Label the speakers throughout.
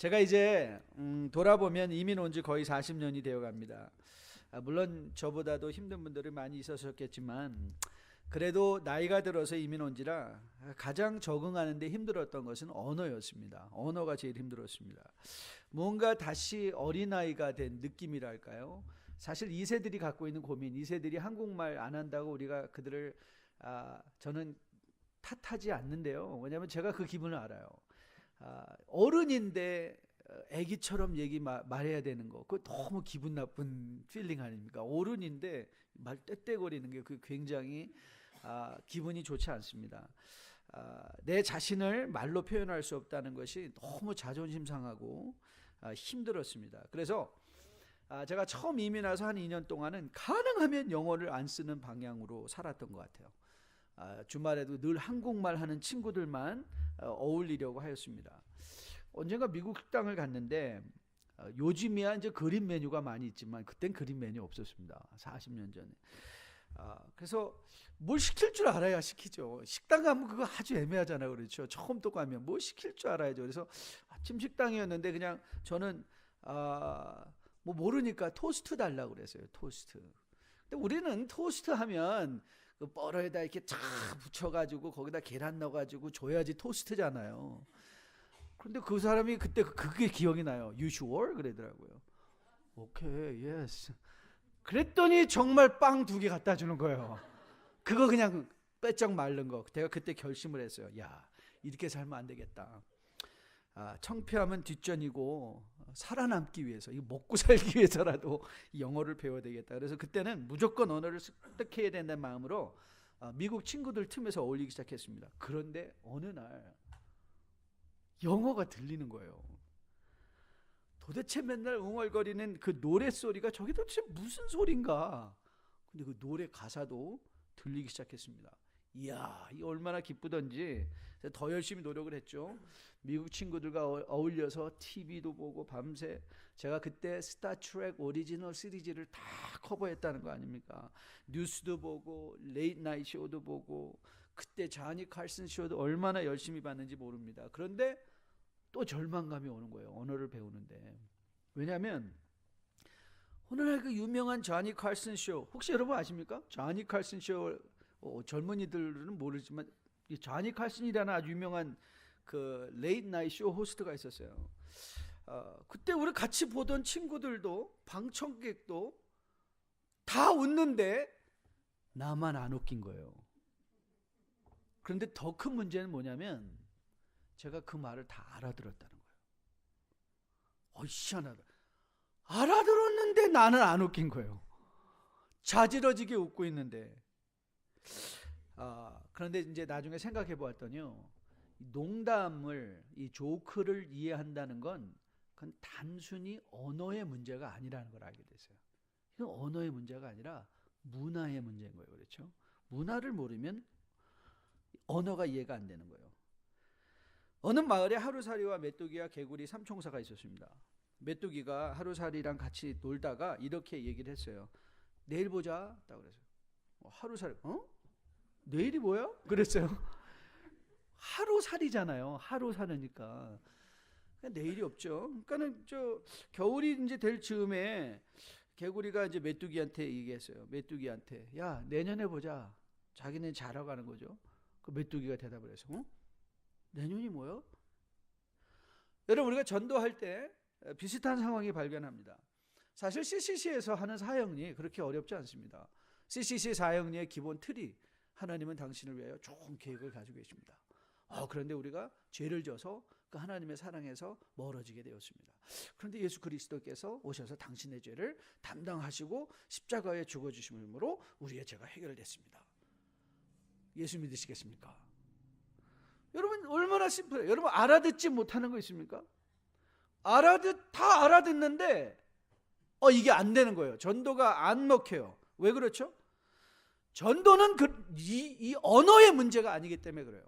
Speaker 1: 제가 이제 돌아보면 이민 온 지 거의 40년이 되어 갑니다. 물론 저보다도 힘든 분들이 많이 있으셨겠지만 그래도 나이가 들어서 이민 온 지라 가장 적응하는 데 힘들었던 것은 언어였습니다. 언어가 제일 힘들었습니다. 뭔가 다시 어린아이가 된 느낌이랄까요? 사실 2세들이 갖고 있는 고민, 2세들이 한국말 안 한다고 우리가 그들을 저는 탓하지 않는데요. 왜냐하면 제가 그 기분을 알아요. 어른인데 애기처럼 말해야 되는 거, 그거 너무 기분 나쁜 필링 아닙니까? 어른인데 말 떼떼거리는 게 그 굉장히 기분이 좋지 않습니다. 내 자신을 말로 표현할 수 없다는 것이 너무 자존심 상하고 힘들었습니다. 그래서 제가 처음 이민 와서 한 2년 동안은 가능하면 영어를 안 쓰는 방향으로 살았던 것 같아요. 주말에도 늘 한국말 하는 친구들만 어울리려고 하였습니다. 언젠가 미국 식당을 갔는데 요즘이야 이제 그린 메뉴가 많이 있지만 그땐 그린 메뉴 없었습니다. 40년 전에. 그래서 뭘 시킬 줄 알아야 시키죠. 식당 가면 그거 아주 애매하잖아요. 그렇죠. 처음 또 가면 뭐 시킬 줄 알아야죠. 그래서 아침 식당이었는데 그냥 저는 뭐 모르니까 토스트 달라고 그랬어요. 토스트. 근데 우리는 토스트 하면 그 뻘어에다 이렇게 쫙 붙여가지고 거기다 계란 넣어가지고 줘야지 토스트잖아요. 그런데 그 사람이 그때 그게 기억이 나요. You sure? 그러더라고요. 오케이, yes. 그랬더니 정말 빵 2개 갖다 주는 거예요. 그거 그냥 빼쩍 말른 거. 제가 그때 결심을 했어요. 야, 이렇게 살면 안 되겠다. 청피하면 뒷전이고 살아남기 위해서, 이거 먹고 살기 위해서라도 영어를 배워야 되겠다. 그래서 그때는 무조건 언어를 습득해야 된다는 마음으로 미국 친구들 틈에서 어울리기 시작했습니다. 그런데 어느 날 영어가 들리는 거예요. 도대체 맨날 웅얼거리는 그 노랫소리가 저게 도대체 무슨 소린가. 근데 그 노래 가사도 들리기 시작했습니다. 이야, 이 얼마나 기쁘던지 더 열심히 노력을 했죠. 미국 친구들과 어울려서 TV도 보고 밤새, 제가 그때 스타트랙 오리지널 시리즈를 다 커버했다는 거 아닙니까? 뉴스도 보고 레이트 나이트 쇼도 보고, 그때 자니 칼슨 쇼도 얼마나 열심히 봤는지 모릅니다. 그런데 또 절망감이 오는 거예요. 언어를 배우는데. 왜냐하면 어느 날 그 유명한 자니 칼슨 쇼, 혹시 여러분 아십니까? 자니 칼슨 쇼, 젊은이들은 모르지만 자니 칼슨이라는 아주 유명한 그 레이트 나이트 쇼 호스트가 있었어요. 그때 우리 같이 보던 친구들도, 방청객도 다 웃는데 나만 안 웃긴 거예요. 그런데 더 큰 문제는 뭐냐면 제가 그 말을 다 알아들었다는 거예요. 희한하다. 알아들었는데 나는 안 웃긴 거예요. 자지러지게 웃고 있는데. 그런데 이제 나중에 생각해 보았더니요, 농담을, 이 조크를 이해한다는 건 그건 단순히 언어의 문제가 아니라는 걸 알게 됐어요. 이건 언어의 문제가 아니라 문화의 문제인 거예요. 그렇죠? 문화를 모르면 언어가 이해가 안 되는 거예요. 어느 마을에 하루살이와 메뚜기와 개구리 삼총사가 있었습니다. 메뚜기가 하루살이랑 같이 놀다가 이렇게 얘기를 했어요. 내일 보자. 딱 그랬어요. 하루살이, 내일이 뭐야? 그랬어요. 하루살이잖아요. 하루 사느니까. 내일이 없죠. 그러니까는 겨울이 이제 될 즈음에 개구리가 이제 메뚜기한테 얘기했어요. 메뚜기한테, 야, 내년에 보자. 자기는 자러 가는 거죠. 그 메뚜기가 대답을 해서, 내년이 뭐야? 여러분, 우리가 전도할 때 비슷한 상황이 발견합니다. 사실 CCC에서 하는 사역이 그렇게 어렵지 않습니다. CCC 사역의 기본 틀이 하나님은 당신을 위하여 좋은 계획을 가지고 계십니다. 그런데 우리가 죄를 져서 그 하나님의 사랑에서 멀어지게 되었습니다. 그런데 예수 그리스도께서 오셔서 당신의 죄를 담당하시고 십자가에 죽어주심으로 우리의 죄가 해결됐습니다. 예수 믿으시겠습니까? 여러분, 얼마나 심플해요. 여러분, 알아듣지 못하는 거 있습니까? 다 알아듣는데 이게 안 되는 거예요. 전도가 안 먹혀요. 왜 그렇죠? 전도는 이 언어의 문제가 아니기 때문에 그래요.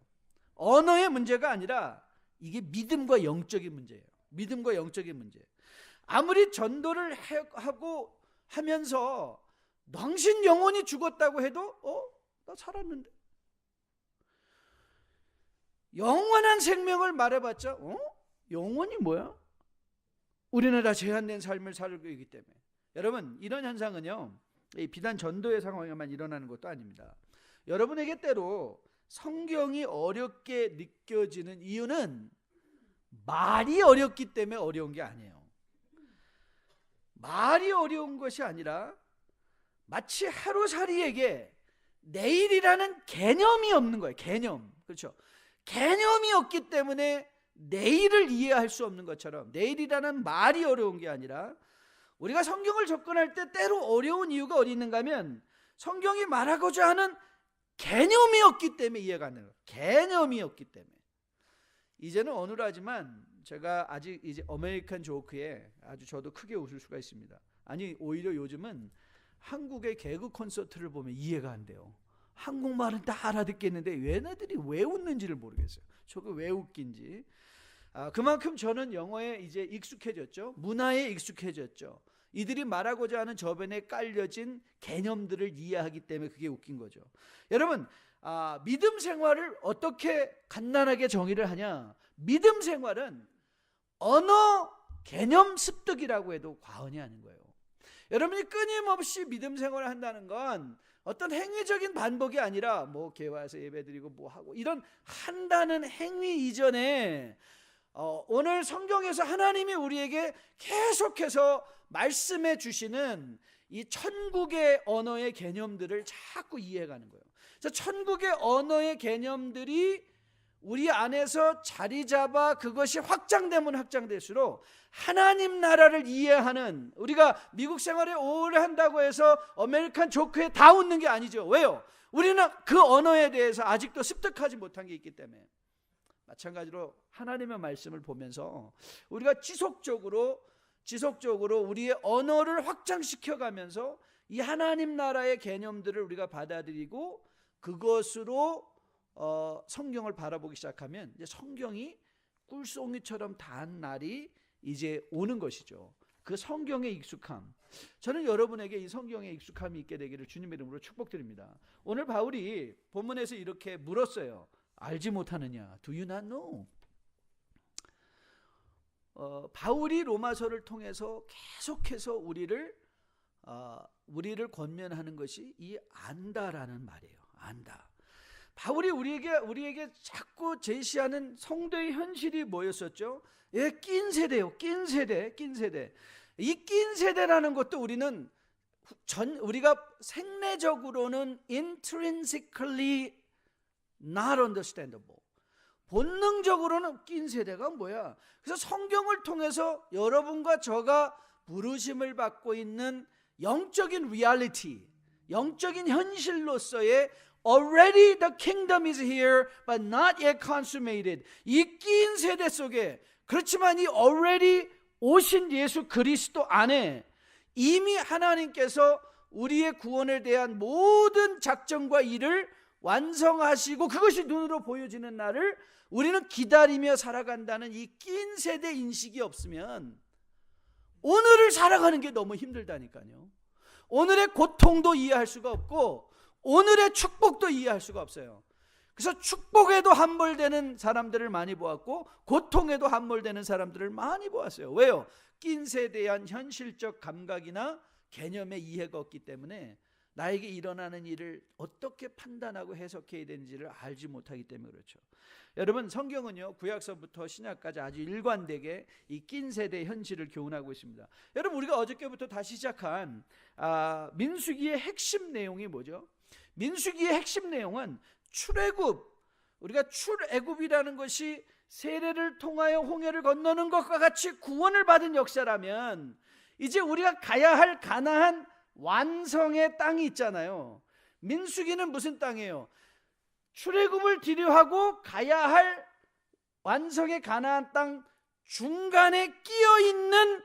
Speaker 1: 언어의 문제가 아니라 이게 믿음과 영적인 문제예요. 믿음과 영적인 문제. 아무리 전도를 하고 하면서 당신 영혼이 죽었다고 해도 나 살았는데. 영원한 생명을 말해봤자 영혼이 뭐야? 우리는 다 제한된 삶을 살고 있기 때문에. 여러분, 이런 현상은요, 비단 전도의 상황에만 일어나는 것도 아닙니다. 여러분에게 때로 성경이 어렵게 느껴지는 이유는 말이 어렵기 때문에 어려운 게 아니에요. 말이 어려운 것이 아니라 마치 하루살이에게 내일이라는 개념이 없는 거예요. 개념. 그렇죠? 개념이 없기 때문에 내일을 이해할 수 없는 것처럼 내일이라는 말이 어려운 게 아니라 우리가 성경을 접근할 때 때로 어려운 이유가 어디 있는가 하면 성경이 말하고자 하는 개념이 없기 때문에 이해가 안 돼요. 개념이 없기 때문에. 이제는 어눌하지만 제가 아직 이제 어메리칸 조크에 아주 저도 크게 웃을 수가 있습니다. 아니, 오히려 요즘은 한국의 개그 콘서트를 보면 이해가 안 돼요. 한국말은 다 알아듣겠는데 얘네들이 왜 웃는지를 모르겠어요. 저거 왜 웃긴지. 그만큼 저는 영어에 이제 익숙해졌죠. 문화에 익숙해졌죠. 이들이 말하고자 하는 저변에 깔려진 개념들을 이해하기 때문에 그게 웃긴 거죠. 여러분, 믿음 생활을 어떻게 간단하게 정의를 하냐? 믿음 생활은 언어 개념 습득이라고 해도 과언이 아닌 거예요. 여러분이 끊임없이 믿음 생활을 한다는 건 어떤 행위적인 반복이 아니라 뭐 교회 와서 예배드리고 뭐 하고 이런 한다는 행위 이전에 오늘 성경에서 하나님이 우리에게 계속해서 말씀해 주시는 이 천국의 언어의 개념들을 자꾸 이해해가는 거예요. 그래서 천국의 언어의 개념들이 우리 안에서 자리 잡아 그것이 확장되면 확장될수록 하나님 나라를 이해하는, 우리가 미국 생활에 오래 한다고 해서 아메리칸 조크에 다 웃는 게 아니죠. 왜요? 우리는 그 언어에 대해서 아직도 습득하지 못한 게 있기 때문에. 마찬가지로 하나님의 말씀을 보면서 우리가 지속적으로 우리의 언어를 확장시켜가면서 이 하나님 나라의 개념들을 우리가 받아들이고 그것으로 성경을 바라보기 시작하면 이제 성경이 꿀송이처럼 닿은 날이 이제 오는 것이죠. 그 성경의 익숙함, 저는 여러분에게 이 성경의 익숙함이 있게 되기를 주님의 이름으로 축복드립니다. 오늘 바울이 본문에서 이렇게 물었어요. 알지 못하느냐? Do you not know? 바울이 로마서를 통해서 계속해서 우리를 권면하는 것이 이 안다라는 말이에요. 안다. 바울이 우리에게 자꾸 제시하는 성도의 현실이 뭐였었죠? 예, 낀 세대요. 낀 세대. 이 낀 세대라는 것도 우리가 생내적으로는 intrinsically not understandable. 본능적으로는 낀 세대가 뭐야? 그래서 성경을 통해서 여러분과 저가 부르심을 받고 있는 영적인 reality, 영적인 현실로서의 already the kingdom is here but not yet consummated, 이 낀 세대 속에, 그렇지만 이 already 오신 예수 그리스도 안에 이미 하나님께서 우리의 구원에 대한 모든 작정과 일을 완성하시고 그것이 눈으로 보여지는 날을 우리는 기다리며 살아간다는 이 낀 세대 인식이 없으면 오늘을 살아가는 게 너무 힘들다니까요. 오늘의 고통도 이해할 수가 없고 오늘의 축복도 이해할 수가 없어요. 그래서 축복에도 함몰되는 사람들을 많이 보았고 고통에도 함몰되는 사람들을 많이 보았어요. 왜요? 낀 세대에 대한 현실적 감각이나 개념의 이해가 없기 때문에 나에게 일어나는 일을 어떻게 판단하고 해석해야 되는지를 알지 못하기 때문에 그렇죠. 여러분, 성경은요 구약서부터 신약까지 아주 일관되게 이 낀 세대의 현실을 교훈하고 있습니다. 여러분, 우리가 어저께부터 다시 시작한 민수기의 핵심 내용이 뭐죠? 민수기의 핵심 내용은 출애굽, 우리가 출애굽이라는 것이 세례를 통하여 홍해를 건너는 것과 같이 구원을 받은 역사라면 이제 우리가 가야 할 가나안 완성의 땅이 있잖아요. 민수기는 무슨 땅이에요? 출애굽을 뒤로하고 가야 할 완성의 가나안 땅 중간에 끼어 있는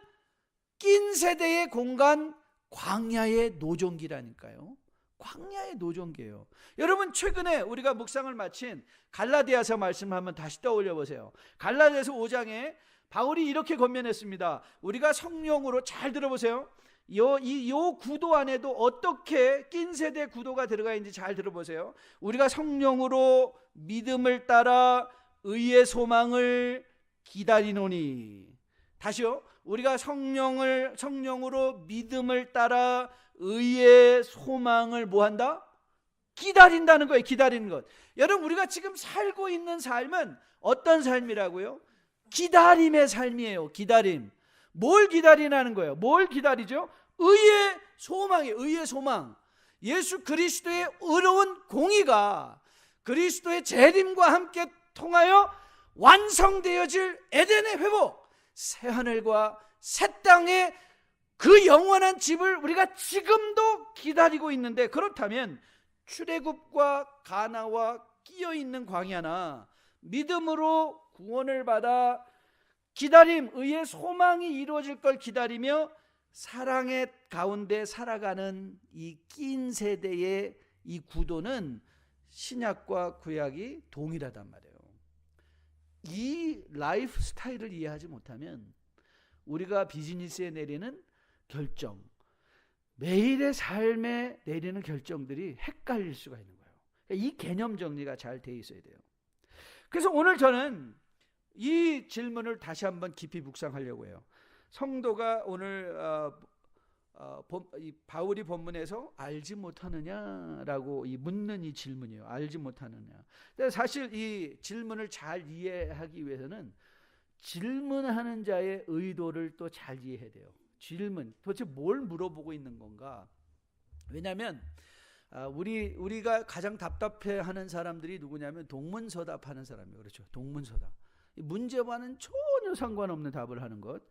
Speaker 1: 낀 세대의 공간, 광야의 노종기라니까요. 광야의 노종기예요. 여러분, 최근에 우리가 묵상을 마친 갈라디아서 말씀을 한번 다시 떠올려 보세요. 갈라디아서 5장에 바울이 이렇게 권면했습니다. 우리가 성령으로, 잘 들어보세요. 요 구도 안에도 어떻게 낀 세대 구도가 들어가 있는지 잘 들어보세요. 우리가 성령으로 믿음을 따라 의의 소망을 기다리노니. 다시요. 우리가 성령으로 믿음을 따라 의의 소망을 뭐한다? 기다린다는 거예요. 기다리는 것. 여러분, 우리가 지금 살고 있는 삶은 어떤 삶이라고요? 기다림의 삶이에요. 기다림. 뭘 기다리라는 거예요? 뭘 기다리죠? 의의 소망이에요. 의의 소망. 예수 그리스도의 의로운 공의가 그리스도의 재림과 함께 통하여 완성되어질 에덴의 회복, 새하늘과 새 땅의 그 영원한 집을 우리가 지금도 기다리고 있는데, 그렇다면 출애굽과 가나와 끼어있는 광야나 믿음으로 구원을 받아 기다림, 의의 소망이 이루어질 걸 기다리며 사랑의 가운데 살아가는 이 낀 세대의 이 구도는 신약과 구약이 동일하단 말이에요. 이 라이프 스타일을 이해하지 못하면 우리가 비즈니스에 내리는 결정, 매일의 삶에 내리는 결정들이 헷갈릴 수가 있는 거예요. 이 개념 정리가 잘 돼 있어야 돼요. 그래서 오늘 저는 이 질문을 다시 한번 깊이 묵상하려고 해요. 성도가 오늘 이 바울이 본문에서 알지 못하느냐라고 묻는 이 질문이에요. 알지 못하느냐. 근데 사실 이 질문을 잘 이해하기 위해서는 질문하는 자의 의도를 또 잘 이해해야 돼요. 질문, 도대체 뭘 물어보고 있는 건가? 왜냐하면 우리가 가장 답답해하는 사람들이 누구냐면 동문서답하는 사람이에요. 그렇죠? 동문서답. 문제와는 전혀 상관없는 답을 하는 것.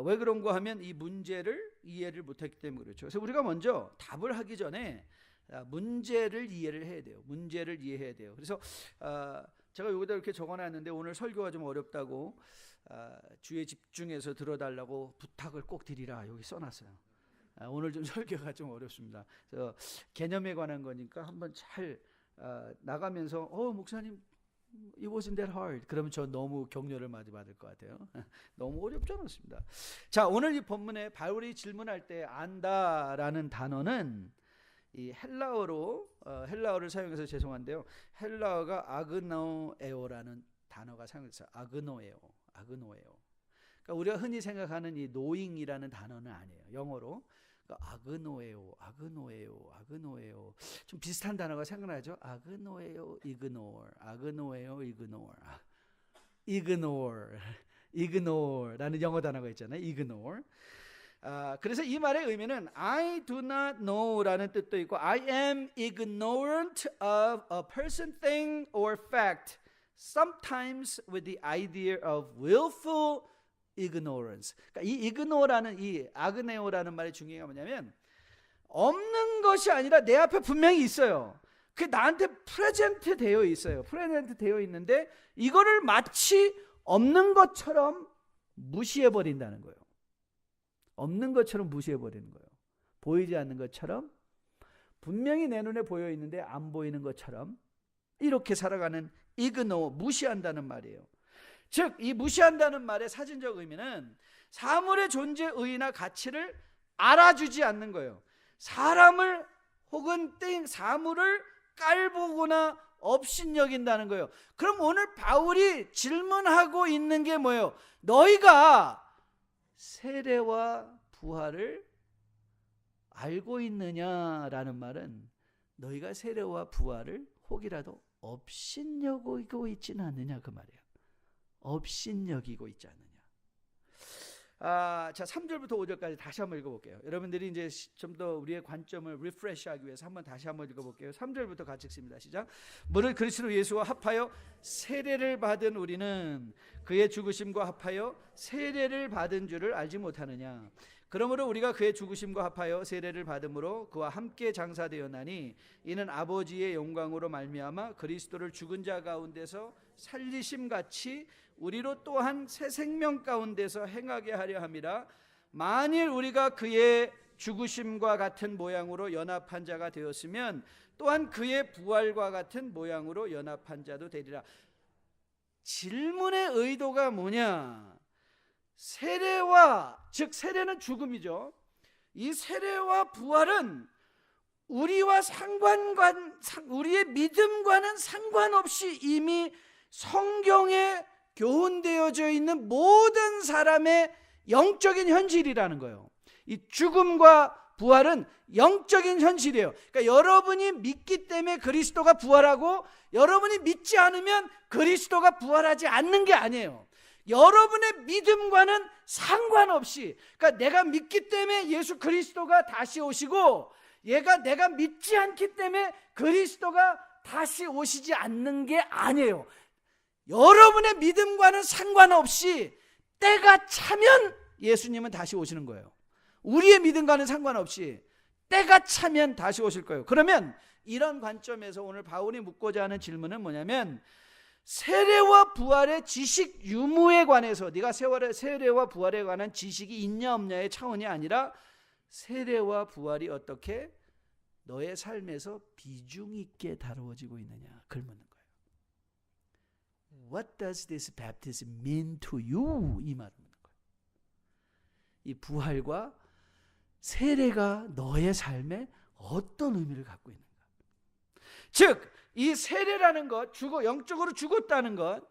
Speaker 1: 왜 그런가 하면 이 문제를 이해를 못했기 때문에 그렇죠. 그래서 우리가 먼저 답을 하기 전에 문제를 이해를 해야 돼요. 문제를 이해해야 돼요. 그래서 제가 여기다 이렇게 적어놨는데, 오늘 설교가 좀 어렵다고 주에 집중해서 들어달라고 부탁을 꼭 드리라 여기 써놨어요. 오늘 좀 설교가 좀 어렵습니다. 그래서 개념에 관한 거니까 한번 잘 나가면서 목사님 It wasn't that hard. 그러면 저 너무 격려를 많이 받을 것 같아요. 너무 어렵지 않았습니다. 자, 오늘 이 본문에 바울이 질문할 때 안다라는 단어는 이 헬라어를 사용해서 죄송한데요. 헬라어가 아그노에오라는 단어가 사용해서 아그노에오. 그러니까 우리가 흔히 생각하는 이 knowing이라는 단어는 아니에요. 영어로. 그러니까 아그노에오. 좀 비슷한 단어가 생각나죠? 아그노에오, ignore라는 영어 단어가 있잖아요. ignore. 그래서 이 말의 의미는 I do not know라는 뜻도 있고 I am ignorant of a person, thing or fact, sometimes with the idea of willful ignorance. 그러니까 이 ignore라는 이 아그네오라는 말의 중요한 게 뭐냐면 없는 것이 아니라 내 앞에 분명히 있어요. 그게 나한테 프레젠트 되어 있어요. 프레젠트 되어 있는데 이거를 마치 없는 것처럼 무시해버린다는 거예요. 없는 것처럼 무시해버리는 거예요. 보이지 않는 것처럼, 분명히 내 눈에 보여 있는데 안 보이는 것처럼 이렇게 살아가는 ignore, 무시한다는 말이에요. 즉, 이 무시한다는 말의 사전적 의미는 사물의 존재, 의의나 가치를 알아주지 않는 거예요. 사람을 혹은 사물을 깔보거나 업신여긴다는 거예요. 그럼 오늘 바울이 질문하고 있는 게 뭐예요? 너희가 세례와 부활을 알고 있느냐라는 말은 너희가 세례와 부활을 혹이라도 업신여기고 있지는 않느냐 그 말이에요. 업신여기고 있지 않느냐. 자, 3절부터 5절까지 다시 한번 읽어볼게요. 여러분들이 이제 좀 더 우리의 관점을 리프레시하기 위해서 다시 한번 읽어볼게요. 3절부터 같이 읽습니다. 시작. 무릇 그리스도 예수와 합하여 세례를 받은 우리는 그의 죽으심과 합하여 세례를 받은 줄을 알지 못하느냐. 그러므로 우리가 그의 죽으심과 합하여 세례를 받음으로 그와 함께 장사되었나니 이는 아버지의 영광으로 말미암아 그리스도를 죽은 자 가운데서 살리심 같이 우리로 또한 새 생명 가운데서 행하게 하려 함이라. 만일 우리가 그의 죽으심과 같은 모양으로 연합한 자가 되었으면 또한 그의 부활과 같은 모양으로 연합한 자도 되리라. 질문의 의도가 뭐냐? 세례와, 즉 세례는 죽음이죠. 이 세례와 부활은 우리의 믿음과는 상관없이 이미 성경에 교훈되어져 있는 모든 사람의 영적인 현실이라는 거예요. 이 죽음과 부활은 영적인 현실이에요. 그러니까 여러분이 믿기 때문에 그리스도가 부활하고 여러분이 믿지 않으면 그리스도가 부활하지 않는 게 아니에요. 여러분의 믿음과는 상관없이, 그러니까 내가 믿기 때문에 예수 그리스도가 다시 오시고 내가 믿지 않기 때문에 그리스도가 다시 오시지 않는 게 아니에요. 여러분의 믿음과는 상관없이 때가 차면 예수님은 다시 오시는 거예요. 우리의 믿음과는 상관없이 때가 차면 다시 오실 거예요. 그러면 이런 관점에서 오늘 바울이 묻고자 하는 질문은 뭐냐면, 세례와 부활의 지식 유무에 관해서 네가 세례와 부활에 관한 지식이 있냐 없냐의 차원이 아니라 세례와 부활이 어떻게 너의 삶에서 비중 있게 다루어지고 있느냐, 그걸 묻는 거예요. What does this baptism mean to you? 이 말을 묻는 거예요. 이 부활과 세례가 너의 삶에 어떤 의미를 갖고 있는가. 즉 이 세례라는 것, 영적으로 죽었다는 것,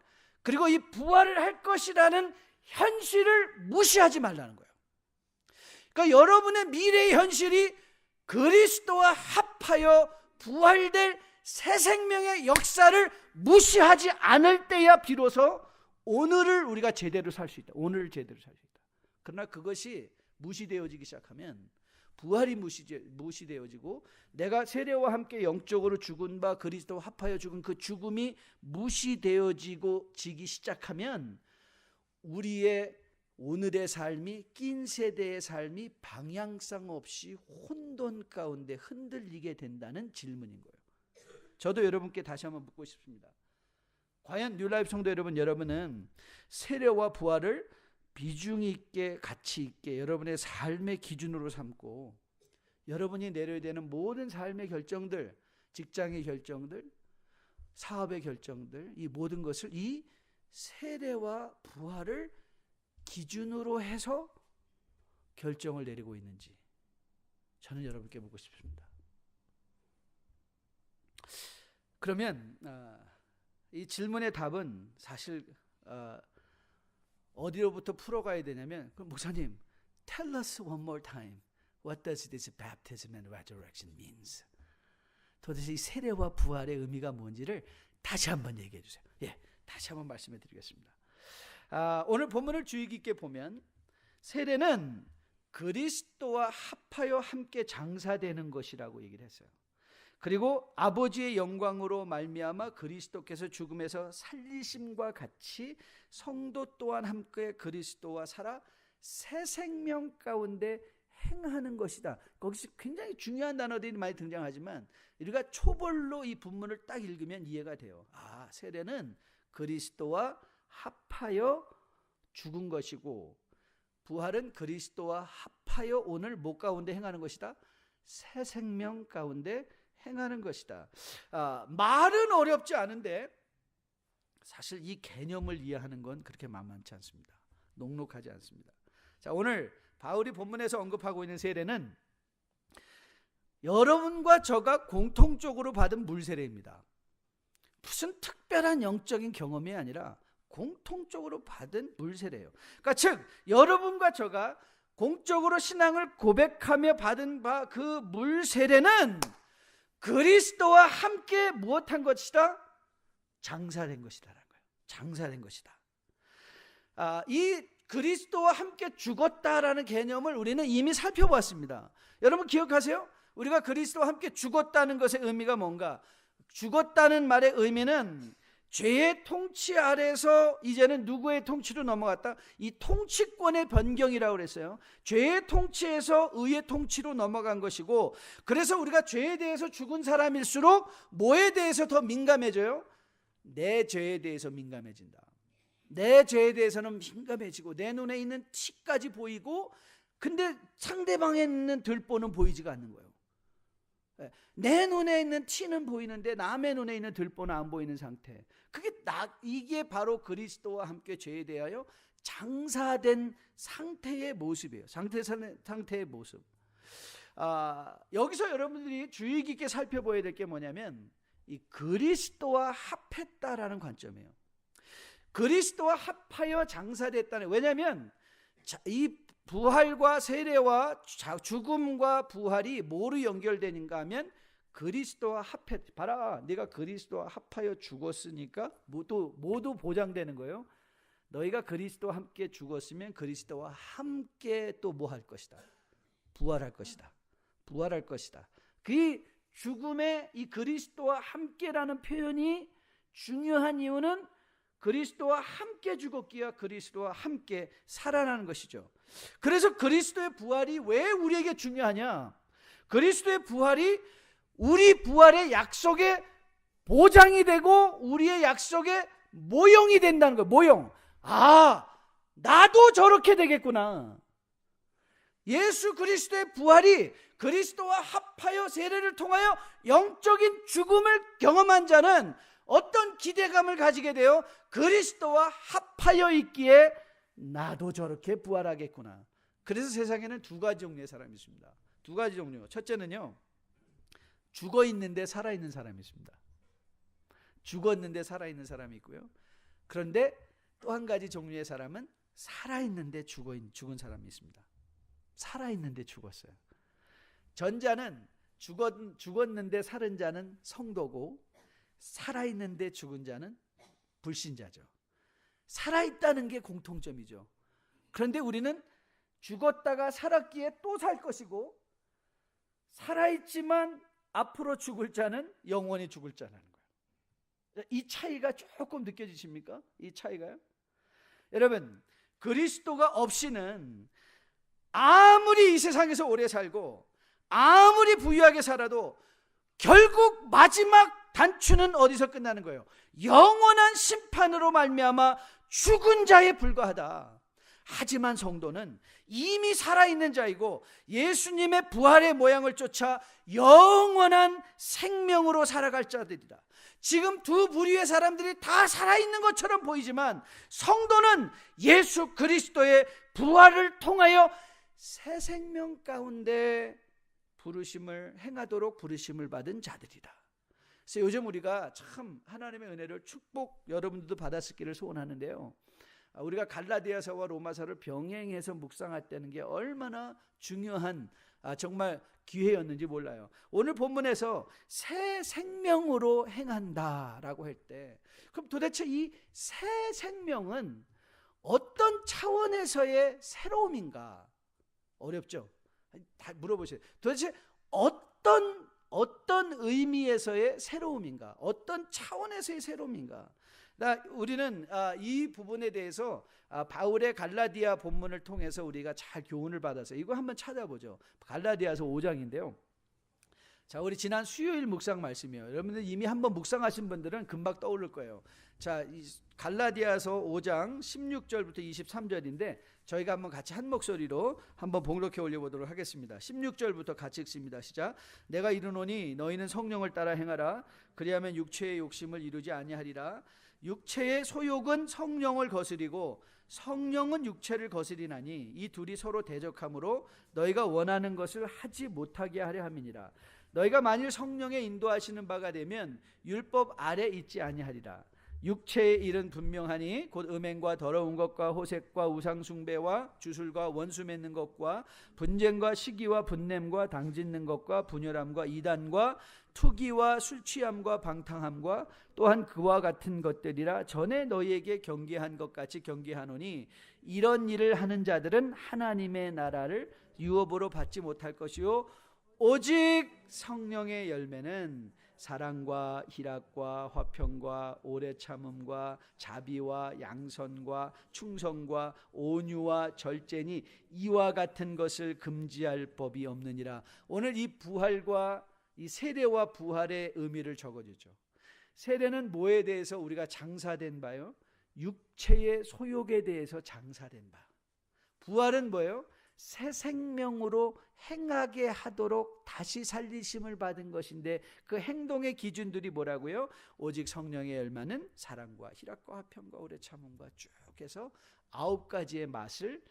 Speaker 1: 그리고 이 부활을 할 것이라는 현실을 무시하지 말라는 거예요. 그러니까 여러분의 미래의 현실이 그리스도와 합하여 부활될 새 생명의 역사를 무시하지 않을 때야 비로소 오늘을 우리가 제대로 살 수 있다. 오늘을 제대로 살 수 있다. 그러나 그것이 무시되어지기 시작하면, 부활이 무시되어지고 내가 세례와 함께 영적으로 죽은 바 그리스도와 합하여 죽은 그 죽음이 무시되어지기 시작하면 우리의 오늘의 삶이, 낀 세대의 삶이 방향성 없이 혼돈 가운데 흔들리게 된다는 질문인 거예요. 저도 여러분께 다시 한번 묻고 싶습니다. 과연 뉴라이프 성도 여러분은 세례와 부활을 비중 있게, 가치 있게 여러분의 삶의 기준으로 삼고 여러분이 내려야 되는 모든 삶의 결정들, 직장의 결정들, 사업의 결정들, 이 모든 것을 이 세례와 부활을 기준으로 해서 결정을 내리고 있는지 저는 여러분께 묻고 싶습니다. 그러면 이 질문의 답은 사실 어디로부터 풀어가야 되냐면, 그럼 목사님, tell us one more time, what does this baptism and resurrection means? 도대체 이 세례와 부활의 의미가 뭔지를 다시 한번 얘기해 주세요. 예, 다시 한번 말씀해 드리겠습니다. 오늘 본문을 주의 깊게 보면 세례는 그리스도와 합하여 함께 장사되는 것이라고 얘기를 했어요. 그리고 아버지의 영광으로 말미암아 그리스도께서 죽음에서 살리심과 같이 성도 또한 함께 그리스도와 살아 새 생명 가운데 행하는 것이다. 거기서 굉장히 중요한 단어들이 많이 등장하지만 우리가 초벌로 이 본문을 딱 읽으면 이해가 돼요. 세례는 그리스도와 합하여 죽은 것이고 부활은 그리스도와 합하여 오늘 목 가운데 행하는 것이다. 새 생명 가운데 행하는 것이다. 말은 어렵지 않은데 사실 이 개념을 이해하는 건 그렇게 만만치 않습니다. 녹록하지 않습니다. 자, 오늘 바울이 본문에서 언급하고 있는 세례는 여러분과 저가 공통적으로 받은 물세례입니다. 무슨 특별한 영적인 경험이 아니라 공통적으로 받은 물세례예요. 그러니까 즉 여러분과 저가 공적으로 신앙을 고백하며 받은 바 그 물세례는 그리스도와 함께 무엇한 것이다? 장사된 것이다라는 거예요. 장사된 것이다. 이 그리스도와 함께 죽었다라는 개념을 우리는 이미 살펴보았습니다. 여러분 기억하세요? 우리가 그리스도와 함께 죽었다는 것의 의미가 뭔가? 죽었다는 말의 의미는 죄의 통치 아래서 이제는 누구의 통치로 넘어갔다? 이 통치권의 변경이라고 그랬어요. 죄의 통치에서 의의 통치로 넘어간 것이고, 그래서 우리가 죄에 대해서 죽은 사람일수록 뭐에 대해서 더 민감해져요? 내 죄에 대해서 민감해진다. 내 죄에 대해서는 민감해지고 내 눈에 있는 티까지 보이고, 근데 상대방에 있는 들보는 보이지가 않는 거예요. 내 눈에 있는 티는 보이는데 남의 눈에 있는 들보는 안 보이는 상태. 이게 바로 그리스도와 함께 죄에 대하여 장사된 상태의 모습이에요. 상태의 모습. 여기서 여러분들이 주의 깊게 살펴봐야 될 게 뭐냐면 이 그리스도와 합했다라는 관점이에요. 그리스도와 합하여 장사됐다는. 왜냐하면 이 부활과 세례와 죽음과 부활이 뭐로 연결되는가 하면 그리스도와 합해. 봐라, 내가 그리스도와 합하여 죽었으니까 모두 보장되는 거예요. 너희가 그리스도와 함께 죽었으면 그리스도와 함께 또 뭐 할 것이다? 부활할 것이다. 부활할 것이다. 그 죽음의 이 그리스도와 함께라는 표현이 중요한 이유는 그리스도와 함께 죽었기에 그리스도와 함께 살아나는 것이죠. 그래서 그리스도의 부활이 왜 우리에게 중요하냐? 그리스도의 부활이 우리 부활의 약속의 보장이 되고 우리의 약속의 모형이 된다는 거예요. 모형. 아, 나도 저렇게 되겠구나. 예수 그리스도의 부활이 그리스도와 합하여 세례를 통하여 영적인 죽음을 경험한 자는 어떤 기대감을 가지게 돼요? 그리스도와 합하여 있기에 나도 저렇게 부활하겠구나. 그래서 세상에는 두 가지 종류의 사람이 있습니다. 두 가지 종류. 첫째는요, 죽어 있는데 살아있는 사람이 있습니다. 죽었는데 살아있는 사람이 있고요. 그런데 또 한 가지 종류의 사람은 살아있는데 죽은 사람이 있습니다. 살아있는데 죽었어요. 전자는 죽었는데 살은 자는 성도고, 살아있는데 죽은 자는 불신자죠. 살아있다는 게 공통점이죠. 그런데 우리는 죽었다가 살았기에 또 살 것이고, 살아있지만 앞으로 죽을 자는 영원히 죽을 자라는 거예요. 이 차이가 조금 느껴지십니까? 이 차이가요? 여러분, 그리스도가 없이는 아무리 이 세상에서 오래 살고 아무리 부유하게 살아도 결국 마지막 단추는 어디서 끝나는 거예요? 영원한 심판으로 말미암아 죽은 자에 불과하다. 하지만 성도는 이미 살아있는 자이고 예수님의 부활의 모양을 쫓아 영원한 생명으로 살아갈 자들이다. 지금 두 부류의 사람들이 다 살아있는 것처럼 보이지만 성도는 예수 그리스도의 부활을 통하여 새 생명 가운데 부르심을 행하도록 부르심을 받은 자들이다. 그래서 요즘 우리가 참 하나님의 은혜를 축복 여러분들도 받았기를 소원하는데요, 우리가 갈라디아서와 로마서를 병행해서 묵상할 때는 게 얼마나 중요한 정말 기회였는지 몰라요. 오늘 본문에서 새 생명으로 행한다라고 할 때, 그럼 도대체 이 새 생명은 어떤 차원에서의 새로움인가? 어렵죠? 다 물어보세요. 도대체 어떤 의미에서의 새로움인가? 어떤 차원에서의 새로움인가? 우리는 이 부분에 대해서 바울의 갈라디아 본문을 통해서 우리가 잘 교훈을 받아서 이거 한번 찾아보죠. 갈라디아서 5장인데요. 자, 우리 지난 수요일 묵상 말씀이에요. 여러분들 이미 한번 묵상하신 분들은 금방 떠오를 거예요. 자, 갈라디아서 5장 16절부터 23절인데 저희가 한번 같이 한 목소리로 한번 봉독해 올려보도록 하겠습니다. 16절부터 같이 읽습니다. 시작. 내가 이르노니 너희는 성령을 따라 행하라. 그리하면 육체의 욕심을 이루지 아니하리라. 육체의 소욕은 성령을 거스리고 성령은 육체를 거스리나니 이 둘이 서로 대적하므로 너희가 원하는 것을 하지 못하게 하려 함이니라. 너희가 만일 성령의 인도하시는 바가 되면 율법 아래 있지 아니하리라. 육체의 일은 분명하니 곧 음행과 더러운 것과 호색과 우상숭배와 주술과 원수 맺는 것과 분쟁과 시기와 분냄과 당짓는 것과 분열함과 이단과 투기와 술취함과 방탕함과 또한 그와 같은 것들이라. 전에 너희에게 경계한 것 같이 경계하노니 이런 일을 하는 자들은 하나님의 나라를 유업으로 받지 못할 것이요 오직 성령의 열매는 사랑과 희락과 화평과 오래 참음과 자비와 양선과 충성과 온유와 절제니 이와 같은 것을 금지할 법이 없느니라. 오늘 이 부활과 이 세례와 부활의 의미를 적어주죠. 세례는 뭐에 대해서 우리가 장사된 바요? 육체의 소욕에 대해서 장사된 바. 부활은 뭐예요? 새 생명으로 행하게 하도록 다시 살리심을 받은 것인데 그 행동의 기준들이 뭐라고요? 오직 성령의 열매는 사랑과 희락과 화평과 오래 참음과 쭉 해서 9가지의 맛을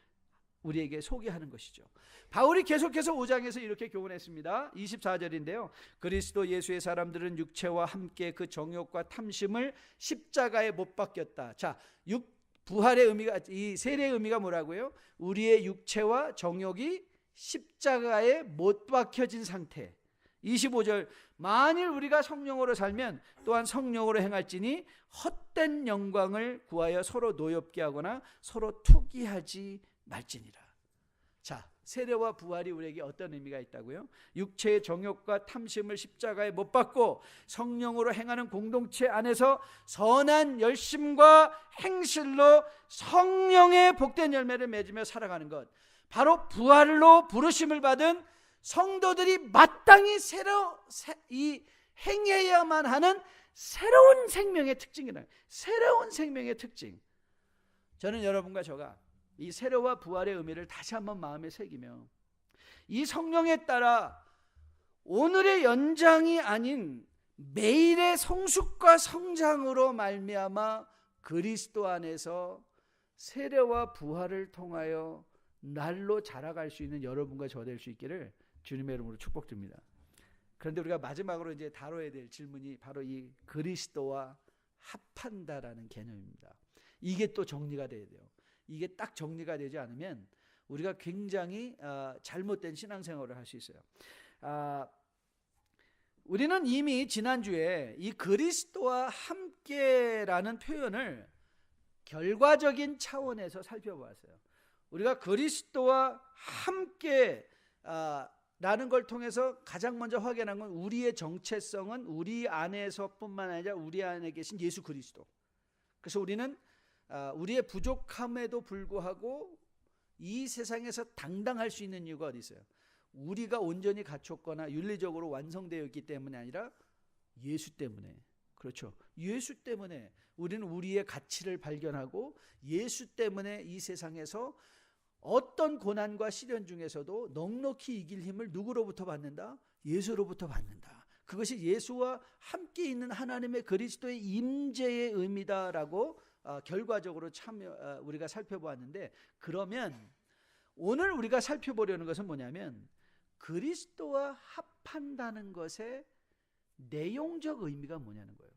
Speaker 1: 우리에게 소개하는 것이죠. 바울이 계속해서 5장에서 이렇게 교훈했습니다. 24절인데요. 그리스도 예수의 사람들은 육체와 함께 그 정욕과 탐심을 십자가에 못 박혔다. 자, 부활의 의미가, 이 세례의 의미가 뭐라고요? 우리의 육체와 정욕이 십자가에 못 박혀진 상태. 25절, 만일 우리가 성령으로 살면 또한 성령으로 행할지니 헛된 영광을 구하여 서로 노엽게 하거나 서로 투기하지 말지니라. 자, 세례와 부활이 우리에게 어떤 의미가 있다고요? 육체의 정욕과 탐심을 십자가에 못 박고 성령으로 행하는 공동체 안에서 선한 열심과 행실로 성령의 복된 열매를 맺으며 살아가는 것, 바로 부활로 부르심을 받은 성도들이 마땅히 행해야만 하는 새로운 생명의 특징이라는, 새로운 생명의 특징. 저는 여러분과 저가 이 세례와 부활의 의미를 다시 한번 마음에 새기며 이 성령에 따라 오늘의 연장이 아닌 매일의 성숙과 성장으로 말미암아 그리스도 안에서 세례와 부활을 통하여 날로 자라갈 수 있는 여러분과 저 될 수 있기를 주님의 이름으로 축복드립니다. 그런데 우리가 마지막으로 이제 다뤄야 될 질문이 바로 이 그리스도와 합한다라는 개념입니다. 이게 또 정리가 돼야 돼요. 이게 딱 정리가 되지 않으면 우리가 굉장히 잘못된 신앙생활을 할 수 있어요. 우리는 이미 지난주에 이 그리스도와 함께라는 표현을 결과적인 차원에서 살펴보았어요. 우리가 그리스도와 함께 라는 걸 통해서 가장 먼저 확인한 건 우리의 정체성은 우리 안에서뿐만 아니라 우리 안에 계신 예수 그리스도. 그래서 우리는 우리의 부족함에도 불구하고 이 세상에서 당당할 수 있는 이유가 어디 있어요? 우리가 온전히 갖췄거나 윤리적으로 완성되어 있기 때문이 아니라 예수 때문에. 그렇죠. 예수 때문에 우리는 우리의 가치를 발견하고 예수 때문에 이 세상에서 어떤 고난과 시련 중에서도 넉넉히 이길 힘을 누구로부터 받는다? 예수로부터 받는다. 그것이 예수와 함께 있는 하나님의 그리스도의 임재의 의미다라고 결과적으로 우리가 살펴보았는데, 그러면 오늘 우리가 살펴보려는 것은 뭐냐면 그리스도와 합한다는 것의 내용적 의미가 뭐냐는 거예요.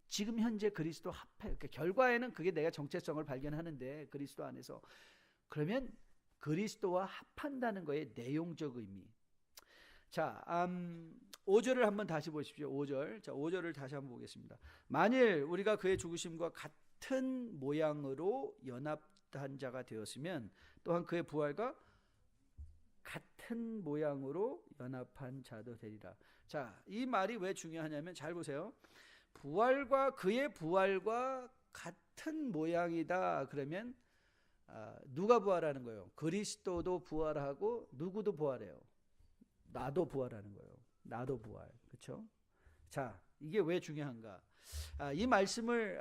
Speaker 1: 지금 현재 그리스도 합해. 그러니까 결과에는 그게 내가 정체성을 발견하는데 그리스도 안에서, 그러면 그리스도와 합한다는 거의 내용적 의미. 자, 5절을 한번 다시 보십시오. 5절. 자, 5절을 다시 한번 보겠습니다. 만일 우리가 그의 죽으심과 같은 모양으로 연합한 자가 되었으면 또한 그의 부활과 같은 모양으로 연합한 자도 되리라. 자, 이 말이 왜 중요하냐면 잘 보세요. 부활과 그의 부활과 같은 모양이다. 그러면 누가 부활하는 거예요? 그리스도도 부활하고 누구도 부활해요? 나도 부활하는 거예요. 나도 부활. 그렇죠? 자, 이게 왜 중요한가? 이 말씀을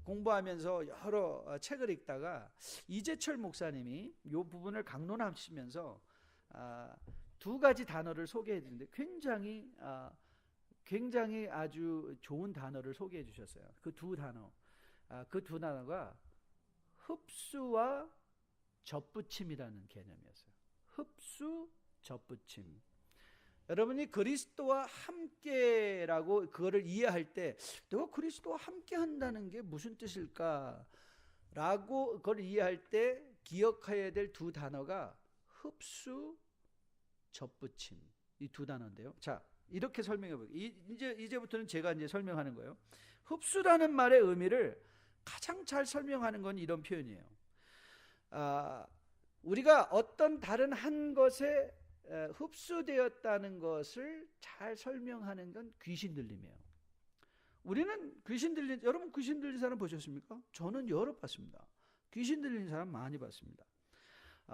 Speaker 1: 공부하면서 여러 책을 읽다가 이재철 목사님이 이 부분을 강론하시면서 두 가지 단어를 소개해 드리는데 굉장히 아주 좋은 단어를 소개해 주셨어요. 그 두 단어가 흡수와 접붙임이라는 개념이었어요. 흡수, 접붙임. 여러분이 그리스도와 함께라고 그거를 이해할 때 내가 그리스도와 함께 한다는 게 무슨 뜻일까? 라고 그걸 이해할 때 기억해야 될 두 단어가 흡수, 접붙임. 이 두 단어인데요. 자, 이렇게 설명해 볼게요. 이제부터는 제가 이제 설명하는 거예요. 흡수라는 말의 의미를 가장 잘 설명하는 건 이런 표현이에요. 우리가 어떤 다른 한 것에 흡수되었다는 것을 잘 설명하는 건 귀신 들림이에요. 우리는 여러분 귀신 들린 사람 보셨습니까? 저는 여러 봤습니다. 귀신 들린 사람 많이 봤습니다.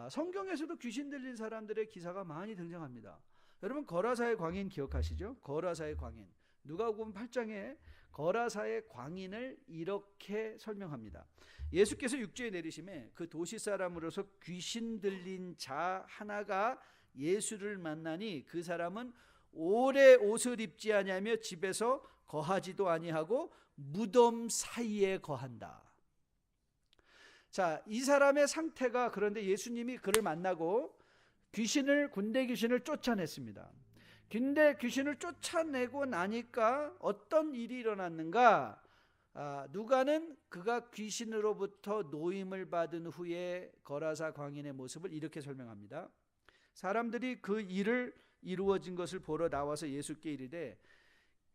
Speaker 1: 성경에서도 귀신 들린 사람들의 기사가 많이 등장합니다. 여러분 거라사의 광인 기억하시죠? 거라사의 광인. 누가복음 8장에 거라사의 광인을 이렇게 설명합니다. 예수께서 육지에 내리심에 그 도시 사람으로서 귀신 들린 자 하나가 예수를 만나니 그 사람은 오래 옷을 입지 아니하며 집에서 거하지도 아니하고 무덤 사이에 거한다. 자, 이 사람의 상태가, 그런데 예수님이 그를 만나고 군대 귀신을 쫓아냈습니다. 근데 귀신을 쫓아내고 나니까 어떤 일이 일어났는가? 누가는 그가 귀신으로부터 노임을 받은 후에 거라사 광인의 모습을 이렇게 설명합니다. 사람들이 그 일을 이루어진 것을 보러 나와서 예수께 이르되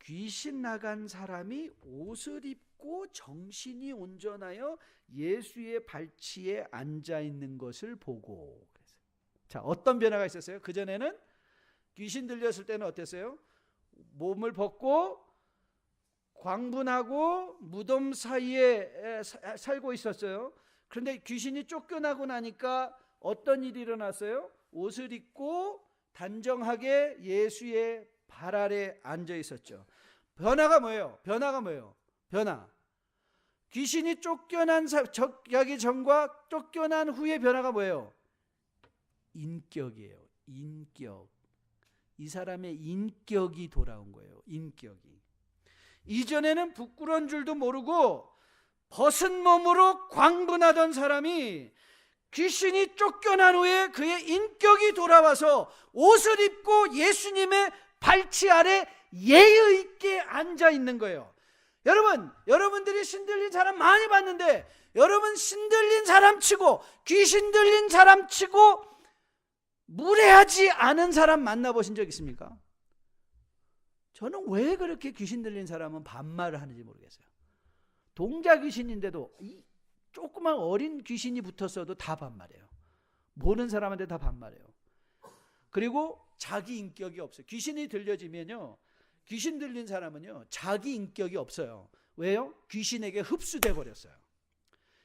Speaker 1: 귀신 나간 사람이 옷을 입고 정신이 온전하여 예수의 발치에 앉아 있는 것을 보고. 자, 어떤 변화가 있었어요? 그전에는 귀신 들렸을 때는 어땠어요? 몸을 벗고 광분하고 무덤 사이에 살고 있었어요. 그런데 귀신이 쫓겨나고 나니까 어떤 일이 일어났어요? 옷을 입고 단정하게 예수의 발 아래 앉아 있었죠. 변화가 뭐예요? 변화. 귀신이 쫓겨나기 전과 쫓겨난 후의 변화가 뭐예요? 인격이에요. 인격. 이 사람의 인격이 돌아온 거예요. 인격이. 이전에는 부끄러운 줄도 모르고 벗은 몸으로 광분하던 사람이 귀신이 쫓겨난 후에 그의 인격이 돌아와서 옷을 입고 예수님의 발치 아래 예의 있게 앉아 있는 거예요. 여러분들이 신들린 사람 많이 봤는데 여러분 신들린 사람 치고 귀신 들린 사람 치고 무례하지 않은 사람 만나보신 적 있습니까? 저는 왜 그렇게 귀신 들린 사람은 반말을 하는지 모르겠어요. 동자 귀신인데도 이 조그만 어린 귀신이 붙었어도 다 반말해요. 모르는 사람한테 다 반말해요. 그리고 자기 인격이 없어요. 귀신이 들려지면요, 귀신 들린 사람은요 자기 인격이 없어요. 왜요? 귀신에게 흡수돼 버렸어요.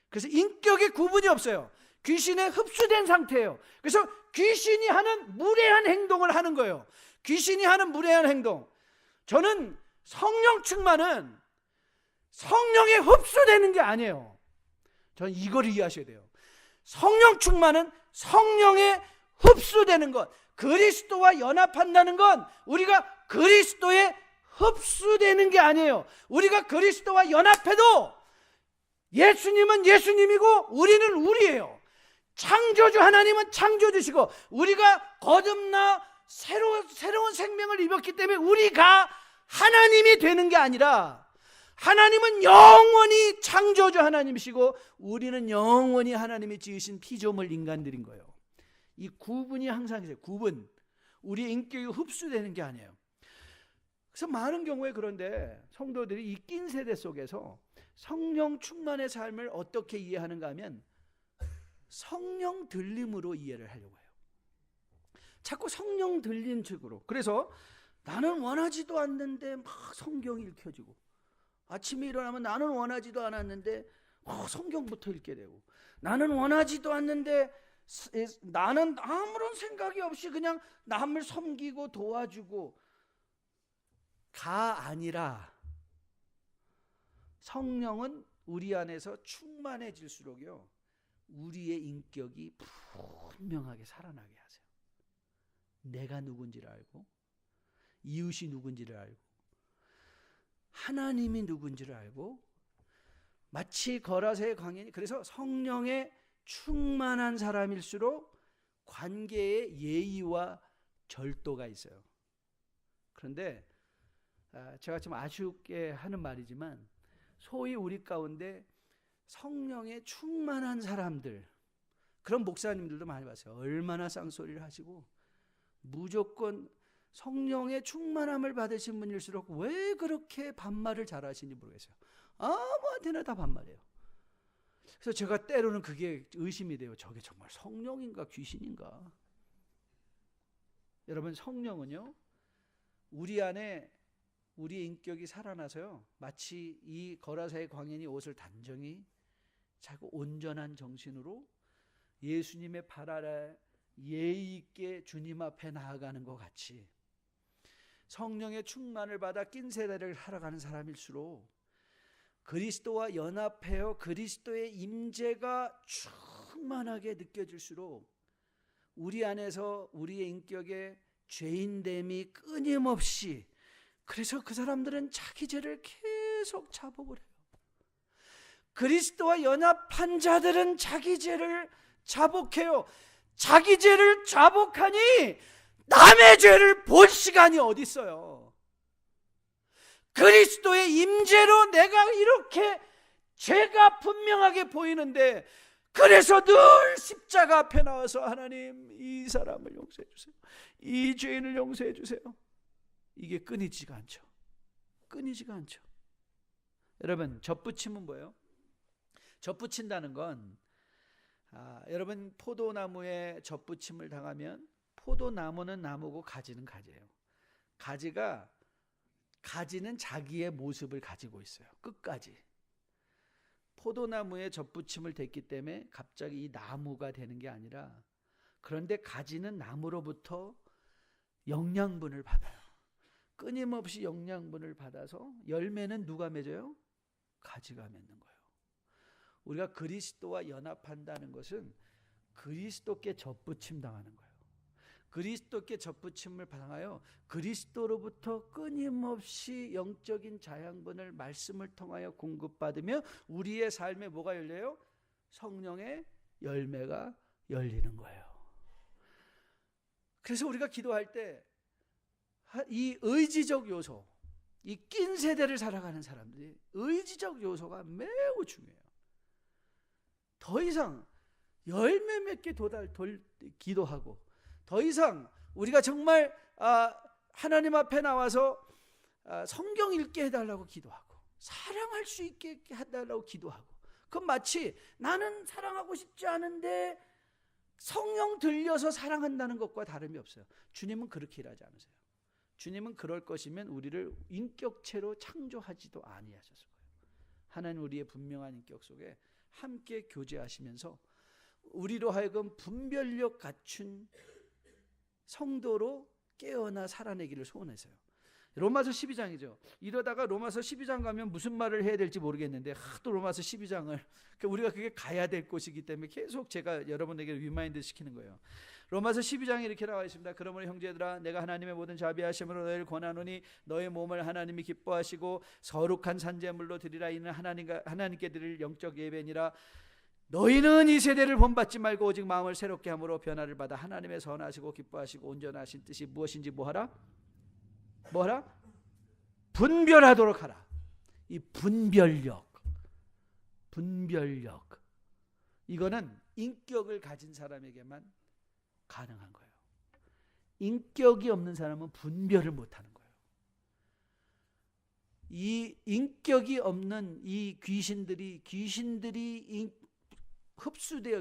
Speaker 1: 그래서 인격의 구분이 없어요. 귀신에 흡수된 상태예요. 그래서 귀신이 하는 무례한 행동을 하는 거예요. 귀신이 하는 무례한 행동. 저는 성령 충만은 성령에 흡수되는 게 아니에요. 저는 이걸 이해하셔야 돼요. 성령 충만은 성령에 흡수되는 것. 그리스도와 연합한다는 건 우리가 그리스도에 흡수되는 게 아니에요. 우리가 그리스도와 연합해도 예수님은 예수님이고 우리는 우리예요. 창조주 하나님은 창조주시고 우리가 거듭나 새로운 생명을 입었기 때문에 우리가 하나님이 되는 게 아니라 하나님은 영원히 창조주 하나님이시고 우리는 영원히 하나님이 지으신 피조물 인간들인 거예요. 이 구분이 항상 있어요. 구분. 우리의 인격이 흡수되는 게 아니에요. 그래서 많은 경우에 그런데 성도들이 이 낀 세대 속에서 성령 충만의 삶을 어떻게 이해하는가 하면 성령 들림으로 이해를 하려고 해요. 자꾸 성령 들린 쪽으로. 그래서 나는 원하지도 않는데 막 성경이 읽혀지고, 아침에 일어나면 나는 원하지도 않았는데 성경부터 읽게 되고, 나는 원하지도 않는데 나는 아무런 생각이 없이 그냥 남을 섬기고 도와주고 가 아니라 성령은 우리 안에서 충만해질수록요 우리의 인격이 분명하게 살아나게 하세요. 내가 누군지를 알고 이웃이 누군지를 알고 하나님이 누군지를 알고, 마치 거라사의 광인이, 그래서 성령에 충만한 사람일수록 관계에 예의와 절도가 있어요. 그런데 제가 좀 아쉽게 하는 말이지만 소위 우리 가운데 성령에 충만한 사람들, 그런 목사님들도 많이 봤어요. 얼마나 쌍소리를 하시고 무조건 성령의 충만함을 받으신 분일수록 왜 그렇게 반말을 잘하시는지 모르겠어요. 아무한테나 다 반말해요. 그래서 제가 때로는 그게 의심이 돼요. 저게 정말 성령인가 귀신인가? 여러분, 성령은요 우리 안에 우리의 인격이 살아나서요 마치 이 거라사의 광인이 옷을 단정히 자고 온전한 정신으로 예수님의 발 아래 예의 있게 주님 앞에 나아가는 것 같이 성령의 충만을 받아 낀 세대를 살아가는 사람일수록 그리스도와 연합하여 그리스도의 임재가 충만하게 느껴질수록 우리 안에서 우리의 인격에 죄인됨이 끊임없이, 그래서 그 사람들은 자기 죄를 계속 자복을 해요. 그리스도와 연합한 자들은 자기 죄를 자복해요. 자기 죄를 자복하니 남의 죄를 볼 시간이 어디 있어요? 그리스도의 임재로 내가 이렇게 죄가 분명하게 보이는데, 그래서 늘 십자가 앞에 나와서 하나님 이 사람을 용서해 주세요, 이 죄인을 용서해 주세요. 이게 끊이지가 않죠. 끊이지가 않죠. 여러분, 젖붙임은 뭐예요? 젖붙인다는 건 여러분, 포도나무에 젖붙임을 당하면 포도나무는 나무고 가지는 가지예요. 가지는 자기의 모습을 가지고 있어요. 끝까지. 포도나무에 젖붙임을 댔기 때문에 갑자기 이 나무가 되는 게 아니라, 그런데 가지는 나무로부터 영양분을 받아요. 끊임없이 영양분을 받아서 열매는 누가 맺어요? 가지가 맺는 거예요. 우리가 그리스도와 연합한다는 것은 그리스도께 젖붙임 당하는 거예요. 그리스도께 젖붙임을 당하여 그리스도로부터 끊임없이 영적인 자양분을 말씀을 통하여 공급받으며 우리의 삶에 뭐가 열려요? 성령의 열매가 열리는 거예요. 그래서 우리가 기도할 때 이 의지적 요소, 이 낀 세대를 살아가는 사람들이 의지적 요소가 매우 중요해요. 더 이상 열매 맺게 기도하고, 더 이상 우리가 정말 하나님 앞에 나와서 성경 읽게 해달라고 기도하고, 사랑할 수 있게 해달라고 기도하고, 그건 마치 나는 사랑하고 싶지 않은데 성령 들려서 사랑한다는 것과 다름이 없어요. 주님은 그렇게 일하지 않으세요. 주님은 그럴 것이면 우리를 인격체로 창조하지도 아니하셨을 거예요. 하나님 우리의 분명한 인격 속에 함께 교제하시면서 우리로 하여금 분별력 갖춘 성도로 깨어나 살아내기를 소원하세요. 로마서 12장이죠. 이러다가 로마서 12장 가면 무슨 말을 해야 될지 모르겠는데 하도 로마서 12장을 우리가 그게 가야 될 곳이기 때문에 계속 제가 여러분에게 리마인드 시키는 거예요. 로마서 12장에 이렇게 나와 있습니다. 그러므로 형제들아, 내가 하나님의 모든 자비하심으로 너희를 권하노니 너의 몸을 하나님이 기뻐하시고 거룩한 산제물로 드리라. 이는 하나님께 드릴 영적 예배니라. 너희는 이 세대를 본받지 말고 오직 마음을 새롭게 함으로 변화를 받아 하나님의 선하시고 기뻐하시고 온전하신 뜻이 무엇인지 뭐하라? 분별하도록 하라. 이 분별력, 이거는 인격을 가진 사람에게만 가능한 거예요. 인격이 없는 사람은 분별을 못하는 거예요. 이 인격이 없는 이 귀신들이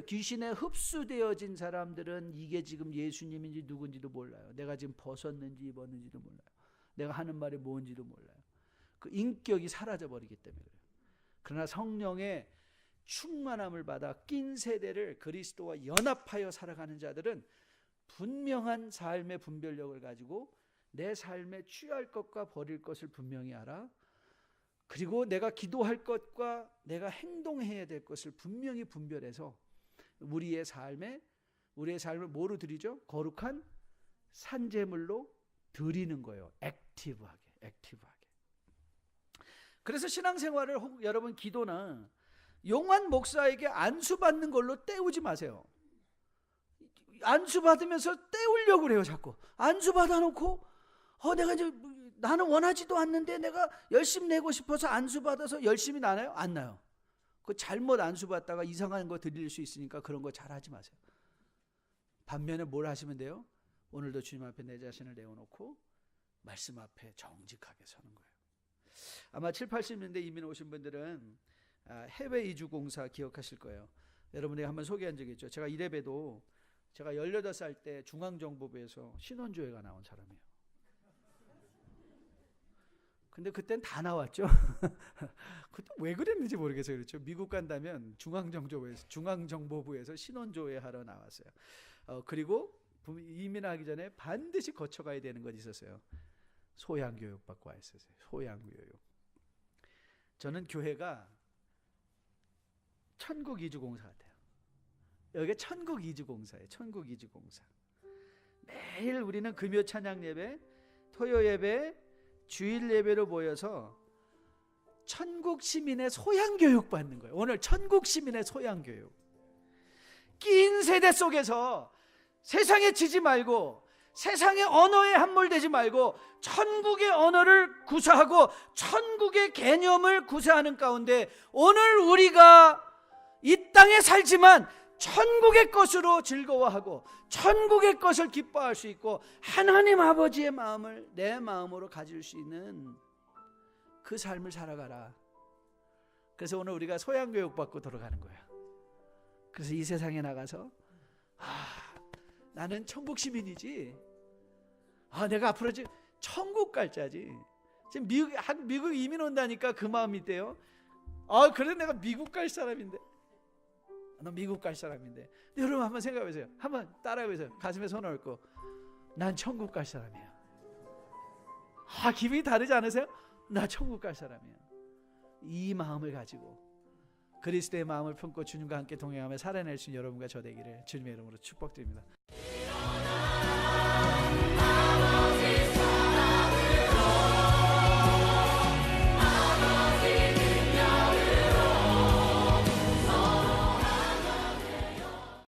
Speaker 1: 귀신에 흡수되어진 사람들은 이게 지금 예수님인지 누군지도 몰라요. 내가 지금 벗었는지 입었는지도 몰라요. 내가 하는 말이 뭔지도 몰라요. 그 인격이 사라져버리기 때문에 그래요. 그러나 성령의 충만함을 받아 낀 세대를 그리스도와 연합하여 살아가는 자들은 분명한 삶의 분별력을 가지고 내 삶에 취할 것과 버릴 것을 분명히 알아. 그리고 내가 기도할 것과 내가 행동해야 될 것을 분명히 분별해서 우리의 삶을 뭐로 드리죠? 거룩한 산제물로 드리는 거예요. 액티브하게. 그래서 신앙생활을 여러분 기도나 용한 목사에게 안수받는 걸로 때우지 마세요. 안수받으면서 때우려고 그래요. 자꾸 안수받아놓고 내가 이제 나는 원하지도 않는데 내가 열심히 내고 싶어서 안수받아서 열심히 나나요? 안 나요. 그 잘못 안수받다가 이상한 거 드릴 수 있으니까 그런 거 잘 하지 마세요. 반면에 뭘 하시면 돼요? 오늘도 주님 앞에 내 자신을 내어놓고 말씀 앞에 정직하게 서는 거예요. 아마 7, 80년대 이민 오신 분들은 해외 이주 공사 기억하실 거예요. 여러분에게 한번 소개한 적이 있죠. 제가 이래봬도 제가 18살 때 중앙정보부에서 신원조회가 나온 사람이에요. 근데 그땐 다 나왔죠. 그때 왜 그랬는지 모르겠어요. 그렇죠. 미국 간다면 중앙정보부에서 신원조회 하러 나왔어요. 그리고 이민하기 전에 반드시 거쳐가야 되는 것 있었어요. 소양교육 받고 왔었어요. 소양교육. 저는 교회가 천국 이주공사 같아요. 여기가 천국 이주공사예요. 천국 이주공사. 매일 우리는 금요 찬양 예배, 토요 예배, 주일 예배로 모여서 천국 시민의 소양교육 받는 거예요. 오늘 천국 시민의 소양교육. 낀 세대 속에서 세상에 지지 말고 세상의 언어에 함몰되지 말고 천국의 언어를 구사하고 천국의 개념을 구사하는 가운데 오늘 우리가 이 땅에 살지만 천국의 것으로 즐거워하고 천국의 것을 기뻐할 수 있고 하나님 아버지의 마음을 내 마음으로 가질 수 있는 그 삶을 살아가라. 그래서 오늘 우리가 소양교육 받고 돌아가는 거야. 그래서 이 세상에 나가서 나는 천국 시민이지, 내가 앞으로 지금 천국 갈 자지. 지금 미국 이민 온다니까 그 마음이 있대요. 그래 내가 미국 갈 사람인데, 너 미국 갈 사람인데. 여러분 한번 생각해 보세요. 한번 따라해 보세요. 가슴에 손을 얹고 난 천국 갈 사람이야. 기분이 다르지 않으세요? 나 천국 갈 사람이야. 이 마음을 가지고 그리스도의 마음을 품고 주님과 함께 동행하며 살아낼 수 있는 여러분과 저 되기를 주님의 이름으로 축복드립니다.